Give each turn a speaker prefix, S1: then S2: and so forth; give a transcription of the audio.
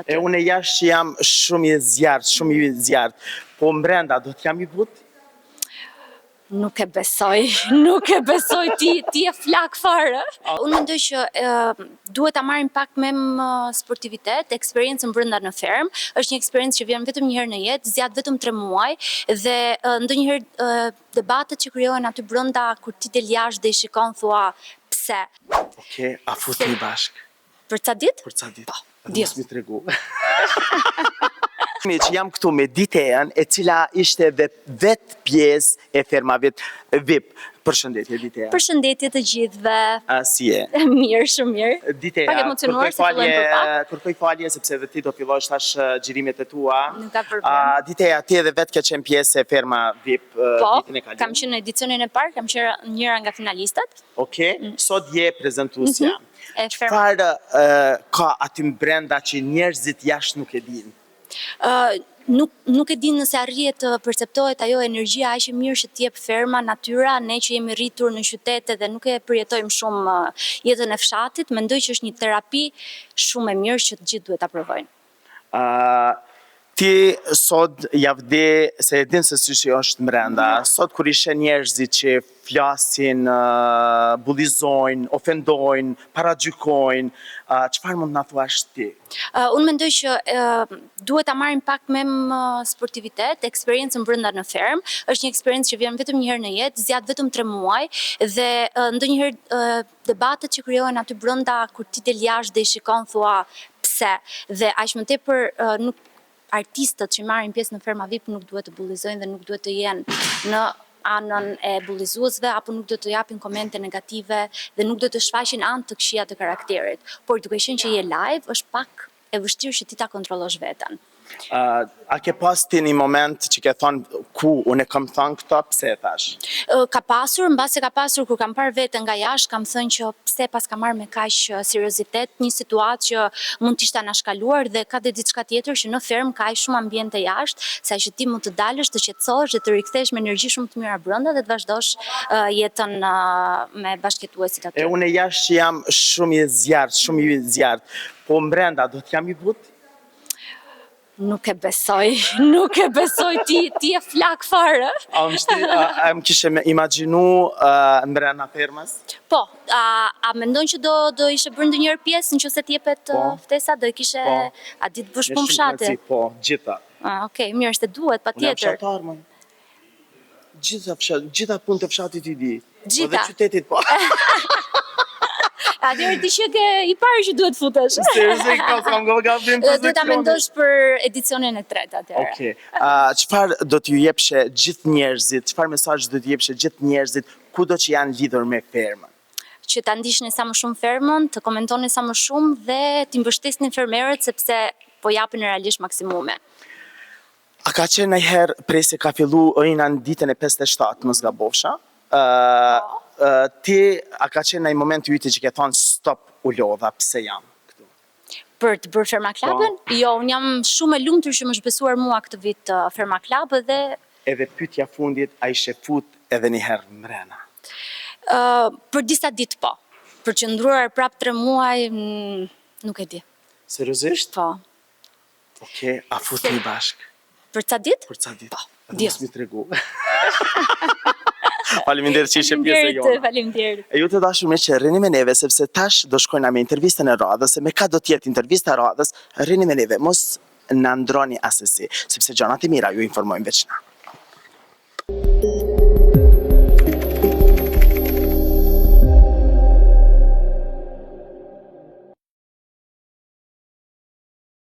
S1: E unë jashtë që jam shumë i zjarrt, po mbrenda do t'jam i butë?
S2: Nuk e besoj, ti e flak fare. Unë mendoj që duhet ta marrim pak me sportivitet, eksperiencën brenda në fermë. Është një eksperiencë që vjen vetëm një herë në jetë, zgjat vetëm 3 muaj dhe ndonjëherë debatet që krijohen aty brenda kur ti del jashtë dhe i shikon thua pse.
S1: Okej, a futni bashk?
S2: Për ca ditë?
S1: Për ca ditë.
S2: Po,
S1: Mos mi tregu. Që jam këtu me Diteën, e cila ishte vet pjesë e fermave VIP. Përshëndetje Ditea.
S2: Përshëndetje të gjithëve.
S1: Si je?
S2: Mirë, shumë mirë.
S1: Ditea,
S2: Pak emocionuar se fillojmë për pak.
S1: Kërkoj falje sepse dhe ti do fillosh tash xhirimet e tua.
S2: Nuk ka problem.
S1: Ditea, ti edhe vet ke qenë pjesë e ferma VIP vitin e kaluar.
S2: Kam qenë në edicionin e parë, kam qenë njëra nga finalistat.
S1: Okej, sot je prezantuesja.
S2: Çfarë
S1: ka aty brenda që njerëzit jashtë nuk e dinë?
S2: Nuk e din nëse arrihet të perceptohet ajo energjia aq e mirë që t'jep ferma, natyra, ne që jemi rritur në qytete dhe nuk e përjetojmë shumë jetën e fshatit, mendoj që është një terapi shumë e mirë që të gjithë duhet ta provojnë.
S1: Ti sot javdi se e din se si që është mrenda, sot kur ishe njerëzit që flasin, bullizojnë, ofendojnë, paragjykojnë, çfarë mund na thuash ti?
S2: Unë mendoj që duhet ta marrim pak me sportivitet, eksperiencën brenda në fermë. Është një eksperiencë që vjen vetëm një herë në jetë, zgjat vetëm 3 muaj dhe ndonjëherë debatet që krijohen aty brenda kur ti del jashtë dhe i shikon thua pse dhe aq më tepër nuk artistët që marrin pjesë në ferma VIP nuk duhet të bullizojnë dhe nuk duhet të jenë në anën e bullizuesve apo nuk duhet të japin komente negative dhe nuk duhet të shfaqin anë të këqija të karakterit. Por duke qenë që je live, është pak e vështirë që ti ta kontrollosh veten.
S1: A ke pas ti një moment që ke thonë ku unë kam thënë këto, pse e thash?
S2: Ka pasur, mbase ka pasur kur kam parë veten nga jashtë, kam thënë që pse pas ka marrë me kaq seriozitet një situatë që mund të ishte anashkaluar dhe ka dhe diçka tjetër që në fermë ka aq shumë ambiente jashtë, sa që ti mund të dalësh, të qetësohesh dhe të rikthesh me energji shumë të mira brenda dhe të vazhdosh jetën me bashkëjetuesit aty.
S1: E unë jashtë që jam shumë i zjarrt, po mbrenda do t'jam i butë?
S2: Nuk e besoj, ti e flak fare.
S1: A më kishe imagjinu mbrenda fermës?
S2: Po, a mendon që do ishe bërë ndonjëherë pjesë nëse t'jepet ftesa, do e kishe a ditë bësh punë fshati?
S1: Po, gjitha.
S2: Okej, mirë, se duhet, patjetër.
S1: Unë jam fshatar, më. Gjitha punë të fshatit i di.
S2: Gjitha.
S1: Dhe qytetit, po.
S2: Atëherë ti që ke i parë që duhet futesh.
S1: Seriozisht, kam gabim për
S2: Duhet ta mendosh për edicionin e tretë atëherë.
S1: Okej. Çfarë do t'ju jepshe gjithë njerëzit, çfarë mesazh do t'ju jepshe gjithë njerëzit kudo që janë lidhur me fermën?
S2: Që ta ndiqni sa më shumë fermën, të komentoni sa më shumë dhe t'i mbështesni fermerët sepse po japin realisht maksimume.
S1: A ka qenë ndonjëherë prej se ka fillu ojna në ditën e 57, mos gabofsha? Ti a ka qenë në një moment yti që ke thonë stop u lodha, pse jam këtu?
S2: Për të bërë Ferma Klubin? Jo, unë jam shumë e lumtur që më shbesuar mua këtë vit Ferma Klub dhe...
S1: Edhe pyetja fundit, a ishe fut edhe një herë mrena?
S2: Për disa ditë po. Për qëndruar prap 3 muaj, nuk e di.
S1: Seriozisht?
S2: Po.
S1: Okej, a futni bashk?
S2: Për ca ditë?
S1: Për ca ditë.
S2: Po.
S1: Mos mi tregu. Faleminderit që ishe pjesë e jona.
S2: Faleminderit.
S1: E ju të dashur miq, rrini me neve sepse tash do shkojna me intervistën e radhës, me ka do t'jetë intervista e radhës, rrini me neve, mos na ndroni asesi, sepse gjanat e mira ju informojmë veç na.